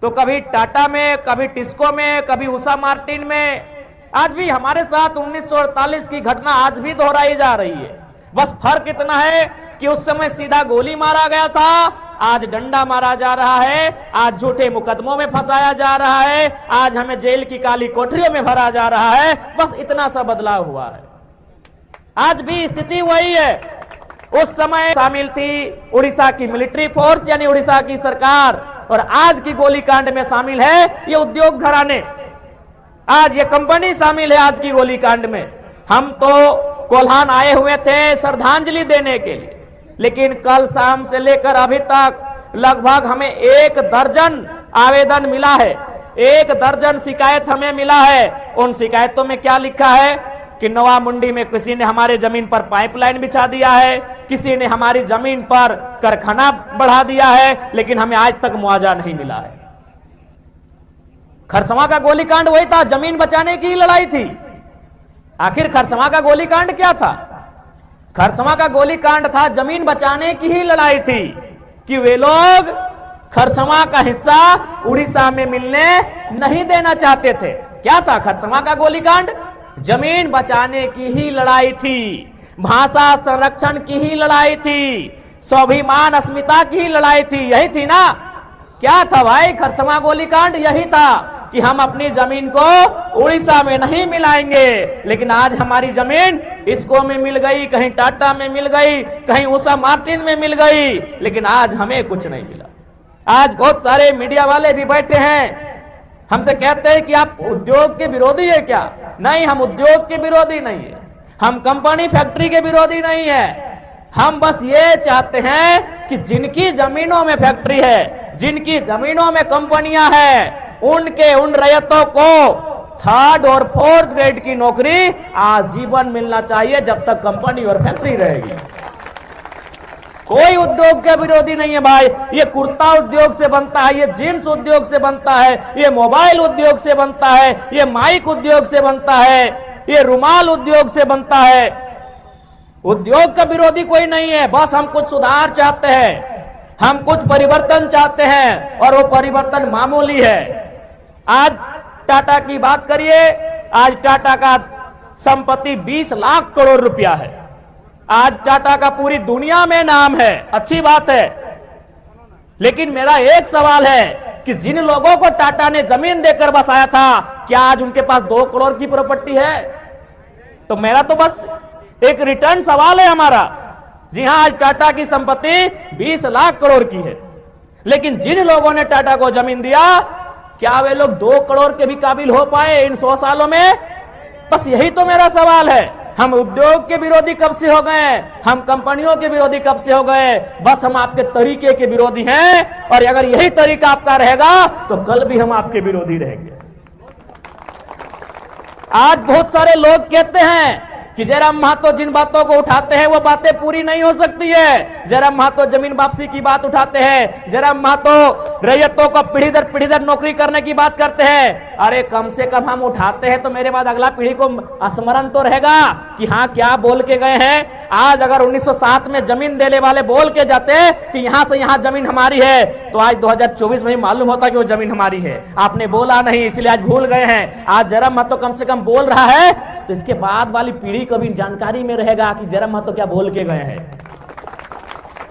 तो कभी टाटा में, कभी टिस्को में, कभी उषा मार्टिन में। आज भी हमारे साथ 1948 की घटना आज भी दोहराई जा रही है। बस फर्क इतना है कि उस समय सीधा गोली मारा गया था, आज डंडा मारा जा रहा है, आज झूठे मुकदमों में फंसाया जा रहा है, आज हमें जेल की काली कोठरियों में भरा जा रहा है। बस इतना सा बदलाव हुआ है। आज भी स्थिति वही है। उस समय शामिल थी उड़ीसा की मिलिट्री फोर्स यानी उड़ीसा की सरकार, और आज की गोलीकांड में शामिल है ये उद्योग घराने, आज ये कंपनी शामिल है आज की गोलीकांड में। हम तो कोल्हान आए हुए थे श्रद्धांजलि देने के लिए, लेकिन कल शाम से लेकर अभी तक लगभग हमें 1 दर्जन आवेदन मिला है, 1 दर्जन शिकायत हमें मिला है। उन शिकायतों में क्या लिखा है कि नवा मुंडी में किसी ने हमारे जमीन पर पाइपलाइन बिछा दिया है, किसी ने हमारी जमीन पर कारखाना बढ़ा दिया है, लेकिन हमें आज तक मुआवजा नहीं मिला है। खरसवां का गोलीकांड वही था, जमीन बचाने की लड़ाई थी। आखिर खरसवां का गोलीकांड क्या था? खरसवां का गोलीकांड था जमीन बचाने की ही लड़ाई थी कि वे लोग खरसवां का हिस्सा उड़ीसा में मिलने नहीं देना चाहते थे। क्या था खरसवां का गोलीकांड? जमीन बचाने की ही लड़ाई थी, भाषा संरक्षण की ही लड़ाई थी, स्वाभिमान अस्मिता की ही लड़ाई थी। यही थी ना? क्या था भाई खरसवां गोलीकांड? यही था कि हम अपनी जमीन को उड़ीसा में नहीं मिलाएंगे। लेकिन आज हमारी जमीन इसको में मिल गई, कहीं टाटा में मिल गई, कहीं उषा मार्टिन में मिल गई, लेकिन आज हमें कुछ नहीं मिला। आज बहुत सारे मीडिया वाले भी बैठे हैं, हमसे कहते हैं कि आप उद्योग के विरोधी है क्या? नहीं, हम उद्योग के विरोधी नहीं है, हम कंपनी फैक्ट्री के विरोधी नहीं है। हम बस ये चाहते हैं कि जिनकी जमीनों में फैक्ट्री है, जिनकी जमीनों में कंपनियां हैं, उन रैयतों को 3rd और 4th ग्रेड की नौकरी आजीवन मिलना चाहिए जब तक कंपनी और फैक्ट्री रहेगी। कोई उद्योग के विरोधी नहीं है भाई। ये कुर्ता उद्योग से बनता है, ये जींस उद्योग से बनता है, ये मोबाइल उद्योग से बनता है, ये माइक उद्योग से बनता है, ये रुमाल उद्योग से बनता है। उद्योग का विरोधी कोई नहीं है। बस हम कुछ सुधार चाहते हैं, हम कुछ परिवर्तन चाहते हैं, और वो परिवर्तन मामूली है। आज टाटा की बात करिए, आज टाटा का संपत्ति 20 लाख करोड़ रुपया है। आज टाटा का पूरी दुनिया में नाम है, अच्छी बात है। लेकिन मेरा एक सवाल है कि जिन लोगों को टाटा ने जमीन देकर बसाया था, क्या आज उनके पास 2 करोड़ की प्रॉपर्टी है? तो मेरा तो बस एक रिटर्न सवाल है हमारा। जी हां, आज टाटा की संपत्ति 20 लाख करोड़ की है, लेकिन जिन लोगों ने टाटा को जमीन दिया, क्या वे लोग 2 करोड़ के भी काबिल हो पाए इन 100 सालों में? बस यही तो मेरा सवाल है। हम उद्योग के विरोधी कब से हो गए? हम कंपनियों के विरोधी कब से हो गए? बस हम आपके तरीके के विरोधी हैं, और अगर यही तरीका आपका रहेगा तो कल भी हम आपके विरोधी रहेंगे। आज बहुत सारे लोग कहते हैं कि जयराम महतो जिन बातों को उठाते हैं वो बातें पूरी नहीं हो सकती है। जयराम महतो जमीन वापसी की बात उठाते हैं, जयराम महतो रैयतों को पीढ़ी दर नौकरी करने की बात करते हैं। अरे कम से कम हम उठाते हैं तो मेरे बाद अगला पीढ़ी को स्मरण तो रहेगा कि हाँ क्या बोल के गए हैं। आज अगर 1907 में जमीन देने वाले बोल के जाते कि यहां से यहां जमीन हमारी है, तो आज 2024 में ही मालूम होता कि वो जमीन हमारी है। आपने बोला नहीं, इसलिए आज भूल गए हैं। आज जयराम महतो कम से कम बोल रहा है, तो इसके बाद वाली पीढ़ी को भी जानकारी में रहेगा कि जयराम महतो क्या बोल के गए हैं।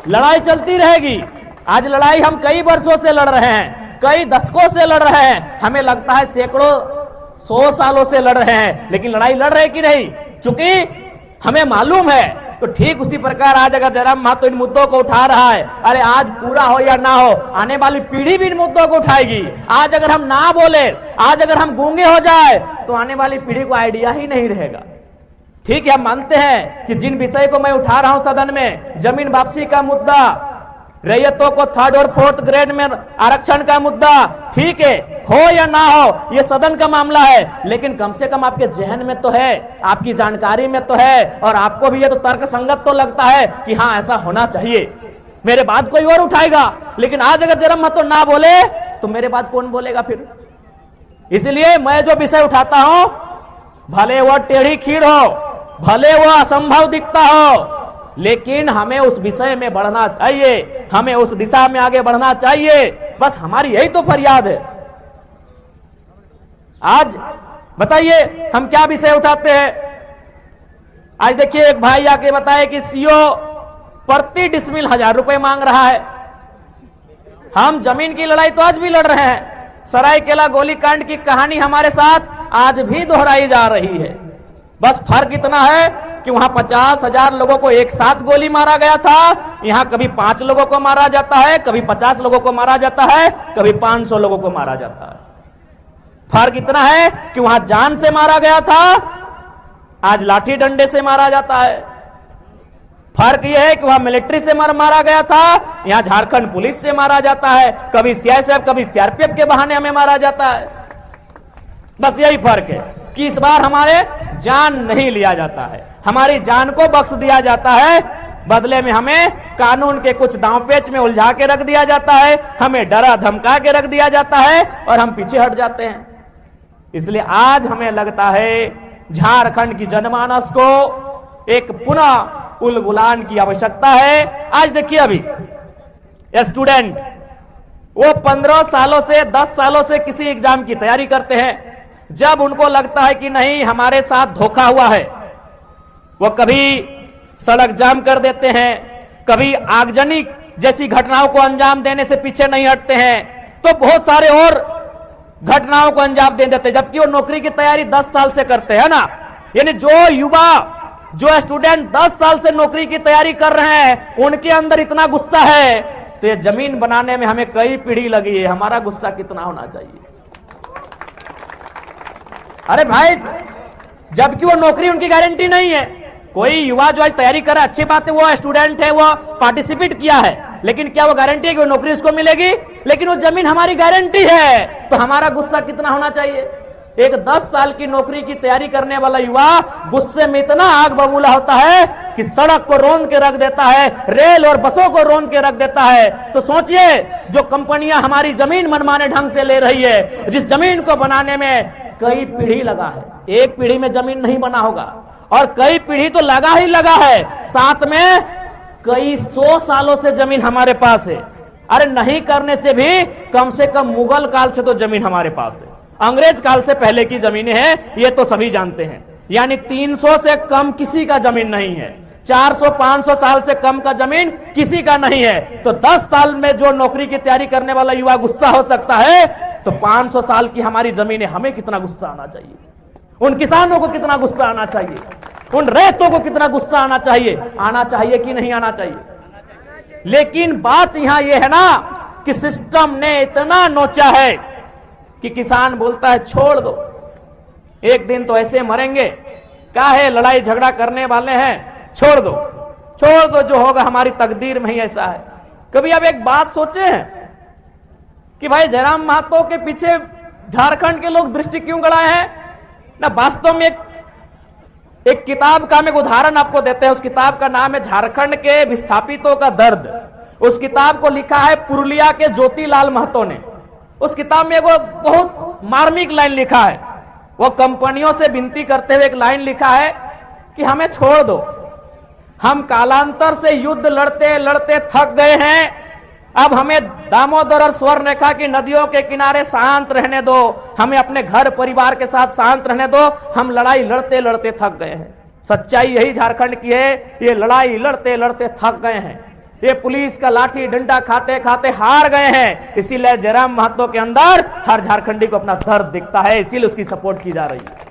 लड़ाई चलती रहेगी। आज लड़ाई हम कई वर्षों से लड़ रहे हैं, कई दशकों से लड़ रहे हैं, हमें लगता है सैकड़ों 100 सालों से लड़ रहे हैं, लेकिन लड़ाई लड़ रहे कि नहीं, चूंकि हमें मालूम है। तो ठीक उसी प्रकार आज अगर जयराम महतो इन मुद्दों को उठा रहा है, अरे आज पूरा हो या ना हो, आने वाली पीढ़ी भी इन मुद्दों को उठाएगी। आज अगर हम ना बोले, आज अगर हम गूंगे हो जाए, तो आने वाली पीढ़ी को आइडिया ही नहीं रहेगा। ठीक है, हम मानते हैं कि जिन विषय को मैं उठा रहा हूं सदन में, जमीन वापसी का मुद्दा, रैयतों को 3rd और 4th ग्रेड में आरक्षण का मुद्दा, ठीक है, हो या ना हो ये सदन का मामला है, लेकिन कम से कम आपके जहन में तो है, आपकी जानकारी में तो है, और आपको भी ये तो तर्क संगत तो लगता है कि हाँ ऐसा होना चाहिए। मेरे बाद कोई और उठाएगा, लेकिन आज अगर जयराम महतो ना बोले तो मेरे बाद कौन बोलेगा फिर? इसलिए मैं जो विषय उठाता हूं, भले वो टेढ़ी खीर हो, भले वो असंभव दिखता हो, लेकिन हमें उस विषय में बढ़ना चाहिए, हमें उस दिशा में आगे बढ़ना चाहिए। बस हमारी यही तो फरियाद है। आज बताइए हम क्या विषय उठाते हैं। आज देखिए एक भाई आके बताए कि सीओ प्रति डिसमिल 1000 रुपए मांग रहा है। हम जमीन की लड़ाई तो आज भी लड़ रहे हैं। सरायकेला गोलीकांड की कहानी हमारे साथ आज भी दोहराई जा रही है। बस फर्क इतना है कि वहां 50,000 लोगों को एक साथ गोली मारा गया था, यहां कभी 5 लोगों को मारा जाता है, कभी 50 लोगों को मारा जाता है, कभी 500 लोगों को मारा जाता है। फर्क इतना है कि वहां जान से मारा गया था, आज लाठी डंडे से मारा जाता है। फर्क यह है कि वहां मिलिट्री से मारा गया था, यहां झारखंड पुलिस से मारा जाता है। कभी सीआईएसएफ कभी सीआरपीएफ के बहाने हमें मारा जाता है। बस यही फर्क है कि इस बार हमारे जान नहीं लिया जाता है, हमारी जान को बख्श दिया जाता है। बदले में हमें कानून के कुछ दांवपेच में उलझा के रख दिया जाता है, हमें डरा धमका के रख दिया जाता है और हम पीछे हट जाते हैं। इसलिए आज हमें लगता है झारखंड की जनमानस को एक पुनः उलगुलान की आवश्यकता है। आज देखिए अभी स्टूडेंट वो 15 सालों से 10 सालों से किसी एग्जाम की तैयारी करते हैं। जब उनको लगता है कि नहीं हमारे साथ धोखा हुआ है, वो कभी सड़क जाम कर देते हैं, कभी आगजनी जैसी घटनाओं को अंजाम देने से पीछे नहीं हटते हैं, तो बहुत सारे और घटनाओं को अंजाम दे देते हैं। जबकि वो नौकरी की तैयारी 10 साल से करते हैं ना। यानी जो युवा जो स्टूडेंट 10 साल से नौकरी की तैयारी कर रहे हैं, उनके अंदर इतना गुस्सा है, तो ये जमीन बनाने में हमें कई पीढ़ी लगी है, हमारा गुस्सा कितना होना चाहिए। अरे भाई, जबकि वो नौकरी उनकी गारंटी नहीं है। कोई युवा जो आज तैयारी कर रहा है, अच्छी बात है, वो स्टूडेंट है, वो पार्टिसिपेट किया है, लेकिन क्या वो गारंटी है कि वो नौकरी उसको मिलेगी? लेकिन वो जमीन हमारी गारंटी है, तो हमारा गुस्सा कितना होना चाहिए। एक 10 साल की नौकरी की तैयारी करने वाला युवा गुस्से में इतना आग बबूला होता है कि सड़क को रोंद के रख देता है, रेल और बसों को रोंद के रख देता है। तो सोचिए, जो कंपनियां हमारी जमीन मनमाने ढंग से ले रही है, जिस जमीन को बनाने में कई पीढ़ी लगा है, एक पीढ़ी में जमीन नहीं बना होगा, और कई पीढ़ी तो लगा ही लगा है, साथ में कई 100 सालों से जमीन हमारे पास है। अरे नहीं करने से भी कम से कम मुगल काल से तो जमीन हमारे पास है, अंग्रेज काल से पहले की जमीनें हैं, ये तो सभी जानते हैं। यानी 300 से कम किसी का जमीन नहीं है, 400-500 साल से कम का जमीन किसी का नहीं है। तो 10 साल में जो नौकरी की तैयारी करने वाला युवा गुस्सा हो सकता है, तो 500 साल की हमारी जमीन है, हमें कितना गुस्सा आना चाहिए, उन किसानों को कितना गुस्सा आना चाहिए, उन रैयतों को कितना गुस्सा आना चाहिए कि नहीं आना चाहिए। लेकिन बात यहां यह है ना कि सिस्टम ने इतना नोचा है कि किसान बोलता है छोड़ दो, एक दिन तो ऐसे मरेंगे, क्या है लड़ाई झगड़ा करने वाले हैं, छोड़ दो, जो होगा हमारी तकदीर में ही ऐसा है। कभी आप एक बात सोचे हैं कि भाई जयराम महतो के पीछे झारखंड के लोग दृष्टि क्यों गड़ाए हैं ना। वास्तव में एक किताब का हम एक उदाहरण आपको देते हैं। उस किताब का नाम है झारखंड के विस्थापितों का दर्द। उस किताब को लिखा है पुरुलिया के ज्योतिलाल महतो ने। उस किताब में वो बहुत मार्मिक लाइन लिखा है। वो कंपनियों से विनती करते हुए एक लाइन लिखा है कि हमें छोड़ दो, हम कालांतर से युद्ध लड़ते लड़ते थक गए हैं, अब हमें दामोदर और स्वर्णरेखा की नदियों के किनारे शांत रहने दो, हमें अपने घर परिवार के साथ शांत रहने दो, हम लड़ाई लड़ते लड़ते थक गए हैं। सच्चाई यही झारखंड की है, ये लड़ाई लड़ते लड़ते थक गए हैं, ये पुलिस का लाठी डंडा खाते खाते हार गए हैं। इसीलिए जयराम महतो के अंदर हर झारखंडी को अपना दर्द दिखता है, इसीलिए उसकी सपोर्ट की जा रही है।